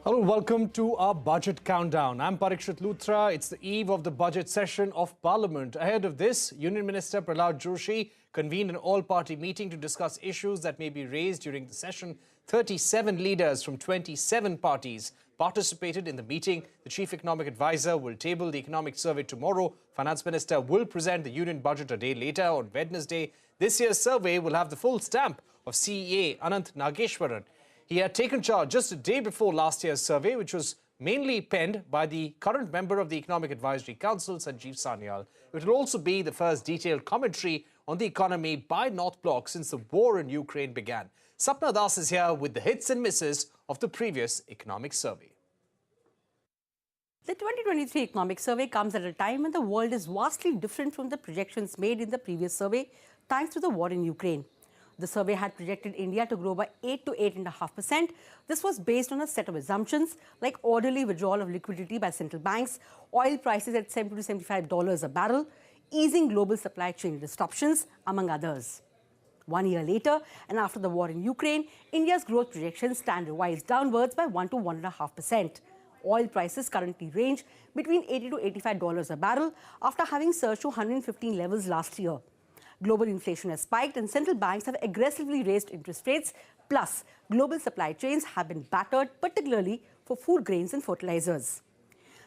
Hello, welcome to our budget countdown. I'm Parikshit Luthra. It's the eve of the budget session of Parliament. Ahead of this, Union Minister Prahlad Joshi convened an all-party meeting to discuss issues that may be raised during the session. 37 leaders from 27 parties participated in the meeting. The Chief Economic Advisor will table the economic survey tomorrow. Finance Minister will present the Union Budget a day later on Wednesday. This year's survey will have the full stamp of CEA Anant Nageshwaran. He had taken charge just a day before last year's survey, which was mainly penned by the current member of the Economic Advisory Council, Sanjeev Sanyal. It will also be the first detailed commentary on the economy by North Bloc since the war in Ukraine began. Sapna Das is here with the hits and misses of the previous economic survey. The 2023 economic survey comes at a time when the world is vastly different from the projections made in the previous survey, thanks to the war in Ukraine. The survey had projected India to grow by 8 to 8.5%. This was based on a set of assumptions like orderly withdrawal of liquidity by central banks, oil prices at $70 to $75 a barrel, easing global supply chain disruptions, among others. 1 year later, and after the war in Ukraine, India's growth projections stand revised downwards by 1 to 1.5%. Oil prices currently range between $80 to $85 a barrel after having surged to 115 levels last year. Global inflation has spiked and central banks have aggressively raised interest rates. Plus, global supply chains have been battered, particularly for food grains and fertilizers.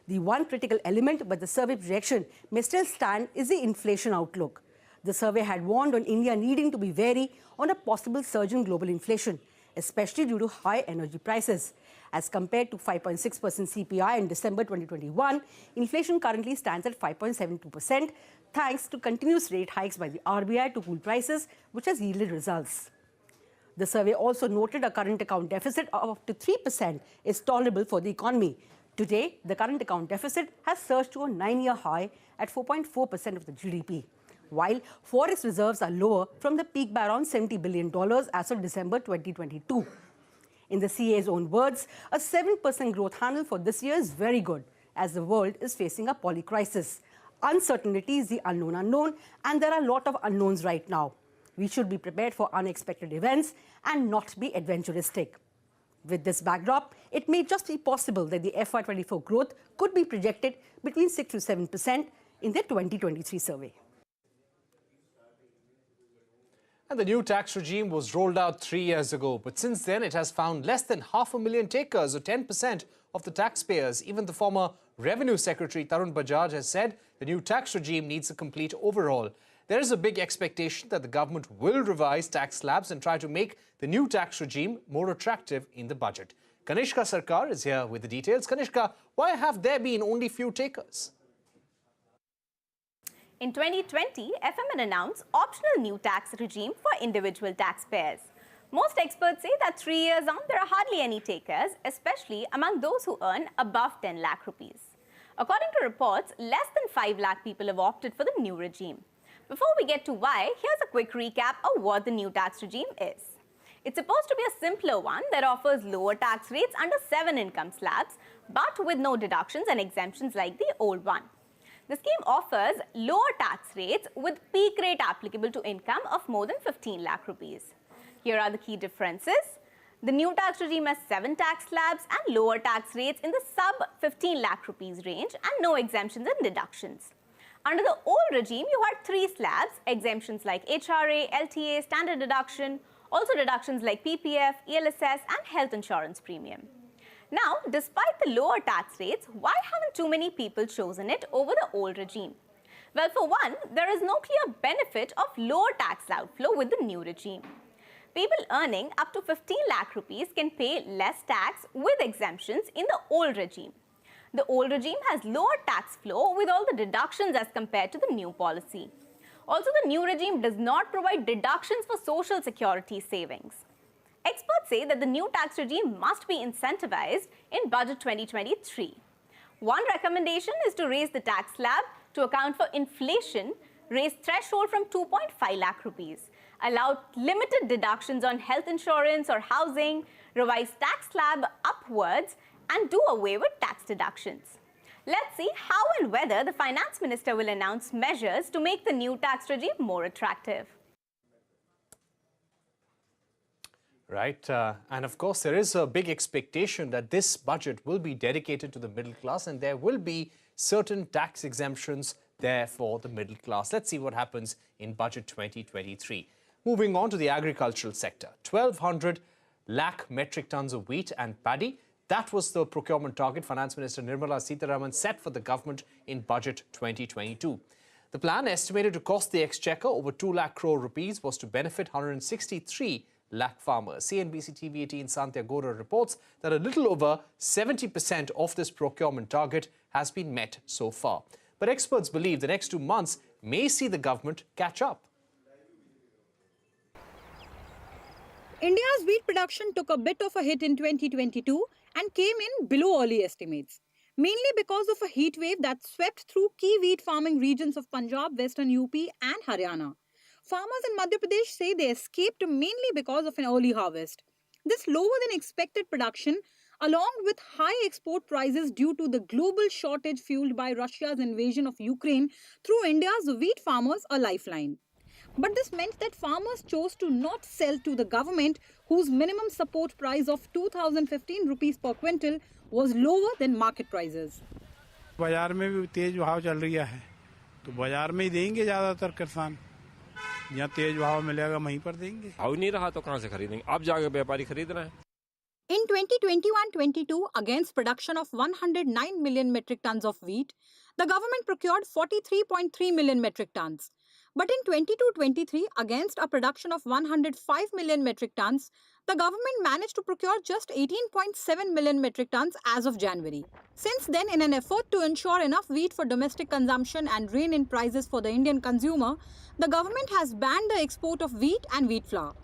The one critical element but the survey projection may still stand is the inflation outlook. The survey had warned on India needing to be wary on a possible surge in global inflation, especially due to high energy prices. As compared to 5.6% CPI in December 2021, inflation currently stands at 5.72%, thanks to continuous rate hikes by the RBI to cool prices, which has yielded results. The survey also noted a current account deficit of up to 3% is tolerable for the economy. Today, the current account deficit has surged to a 9-year high at 4.4% of the GDP, while forex reserves are lower from the peak by around $70 billion as of December 2022. In the CA's own words, a 7% growth handle for this year is very good, as the world is facing a polycrisis. Uncertainty is the unknown unknown, and there are a lot of unknowns right now. We should be prepared for unexpected events and not be adventuristic. With this backdrop, it may just be possible that the FY24 growth could be projected between 6 to 7% in the 2023 survey. And the new tax regime was rolled out 3 years ago, but since then it has found less than 500,000 takers, or 10% of the taxpayers. Even the former Revenue Secretary Tarun Bajaj has said the new tax regime needs a complete overhaul. There is a big expectation that the government will revise tax slabs and try to make the new tax regime more attractive in the budget. Kanishka Sarkar is here with the details. Kanishka, why have there been only few takers? In 2020, FMN announced optional new tax regime for individual taxpayers. Most experts say that 3 years on, there are hardly any takers, especially among those who earn above 10 lakh rupees. According to reports, less than 5 lakh people have opted for the new regime. Before we get to why, here's a quick recap of what the new tax regime is. It's supposed to be a simpler one that offers lower tax rates under 7 income slabs, but with no deductions and exemptions like the old one. The scheme offers lower tax rates with peak rate applicable to income of more than 15 lakh rupees. Here are the key differences. The new tax regime has 7 tax slabs and lower tax rates in the sub 15 lakh rupees range and no exemptions and deductions. Under the old regime, you had 3 slabs, exemptions like HRA, LTA, standard deduction, also deductions like PPF, ELSS and health insurance premium. Now, despite the lower tax rates, why haven't too many people chosen it over the old regime? Well, for one, there is no clear benefit of lower tax outflow with the new regime. People earning up to 15 lakh rupees can pay less tax with exemptions in the old regime. The old regime has lower tax flow with all the deductions as compared to the new policy. Also, the new regime does not provide deductions for social security savings. Experts say that the new tax regime must be incentivized in Budget 2023. One recommendation is to raise the tax slab to account for inflation, raise threshold from 2.5 lakh rupees, allow limited deductions on health insurance or housing, revise tax slab upwards, and do away with tax deductions. Let's see how and whether the Finance Minister will announce measures to make the new tax regime more attractive. Right. And of course, there is a big expectation that this budget will be dedicated to the middle class and there will be certain tax exemptions there for the middle class. Let's see what happens in Budget 2023. Moving on to the agricultural sector. 1,200 lakh metric tons of wheat and paddy. That was the procurement target Finance Minister Nirmala Sitharaman set for the government in Budget 2022. The plan, estimated to cost the exchequer over 2 lakh crore rupees, was to benefit 163 lakh farmers. CNBC-TV18 Santya Gora reports that a little over 70% of this procurement target has been met so far. But experts believe the next 2 months may see the government catch up. India's wheat production took a bit of a hit in 2022 and came in below early estimates, mainly because of a heat wave that swept through key wheat farming regions of Punjab, Western UP and Haryana. Farmers in Madhya Pradesh say they escaped mainly because of an early harvest. This lower than expected production, along with high export prices due to the global shortage fueled by Russia's invasion of Ukraine, threw India's wheat farmers a lifeline. But this meant that farmers chose to not sell to the government, whose minimum support price of 2015 rupees per quintal was lower than market prices. बाजार में भी तेज भाव चल रही है तो बाजार में ही देंगे ज्यादातर किसान जहाँ तेज भाव मिलेगा वहीं पर देंगे भाव नहीं रहा तो कहाँ से खरीदेंगे अब जाके व्यापारी खरीद रहे हैं. In 2021-22, against production of 109 million metric tons of wheat, the government procured 43.3 million metric tons. But in 22-23, against a production of 105 million metric tons, the government managed to procure just 18.7 million metric tons as of January. Since then, in an effort to ensure enough wheat for domestic consumption and rein in prices for the Indian consumer, the government has banned the export of wheat and wheat flour.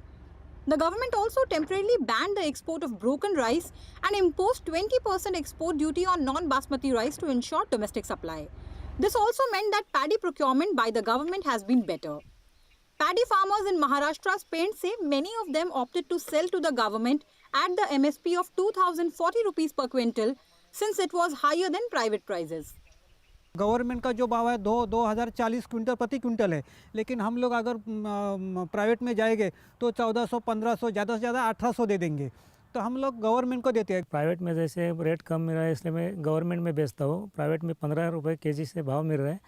The government also temporarily banned the export of broken rice and imposed 20% export duty on non-basmati rice to ensure domestic supply. This also meant that paddy procurement by the government has been better. Paddy farmers in Maharashtra's Paint say many of them opted to sell to the government at the MSP of 2,040 rupees per quintal since it was higher than private prices. Government का जो भाव है 2040 quintal प्रति quintal है, लेकिन हम लोग अगर प्राइवेट में जाएंगे तो 1400 1500 ज़्यादा से ज़्यादा 1800 दे देंगे, तो हम लोग गवर्नमेंट को देते हैं. प्राइवेट में जैसे रेट कम मिल रहा है इसलिए मैं गवर्नमेंट में बेचता हूँ. प्राइवेट में 15 रुपये केजी से भाव मिल रहा है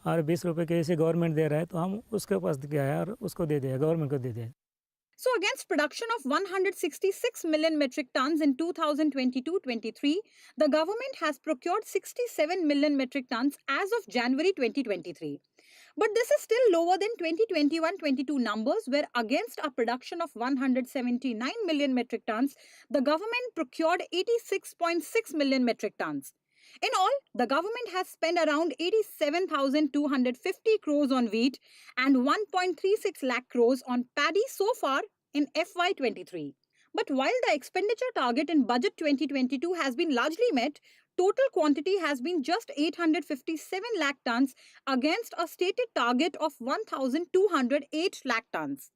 और 20 रुपये केजी से गवर्नमेंट दे रहा है, तो हम उसके पास गया है और उसको दे दिया, गवर्नमेंट को दे दिया. So against production of 166 million metric tons in 2022-23, the government has procured 67 million metric tons as of January 2023. But this is still lower than 2021-22 numbers, where against a production of 179 million metric tons, the government procured 86.6 million metric tons. In all, the government has spent around 87,250 crores on wheat and 1.36 lakh crores on paddy so far in FY23. But while the expenditure target in Budget 2022 has been largely met, total quantity has been just 857 lakh tons against a stated target of 1,208 lakh tons.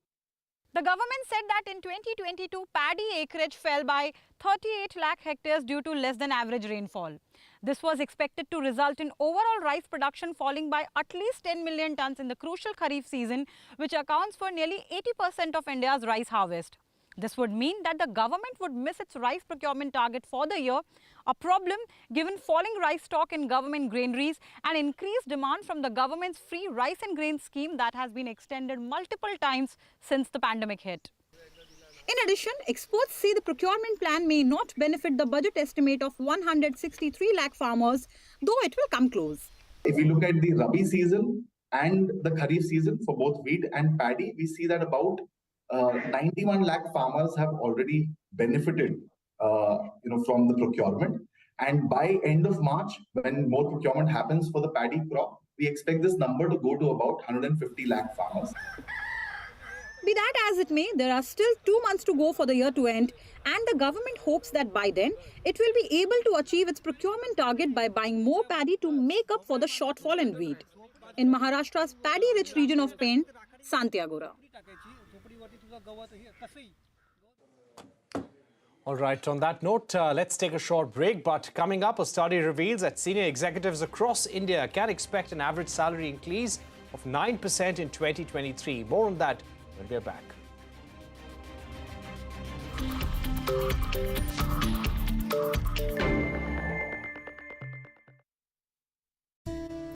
The government said that in 2022, paddy acreage fell by 38 lakh hectares due to less than average rainfall. This was expected to result in overall rice production falling by at least 10 million tons in the crucial Kharif season, which accounts for nearly 80% of India's rice harvest. This would mean that the government would miss its rice procurement target for the year, a problem given falling rice stock in government granaries and increased demand from the government's free rice and grain scheme that has been extended multiple times since the pandemic hit. In addition, experts say the procurement plan may not benefit the budget estimate of 163 lakh farmers, though it will come close. If we look at the Rabi season and the Kharif season for both wheat and paddy, we see that about 91 lakh farmers have already benefited from the procurement. And by end of March, when more procurement happens for the paddy crop, we expect this number to go to about 150 lakh farmers. Be that as it may, there are still 2 months to go for the year to end, and the government hopes that by then, it will be able to achieve its procurement target by buying more paddy to make up for the shortfall in wheat. In Maharashtra's paddy-rich region of Pain, Santya Gora. All right, on that note, let's take a short break. But coming up, a study reveals that senior executives across India can expect an average salary increase of 9% in 2023. More on that when we're back. है।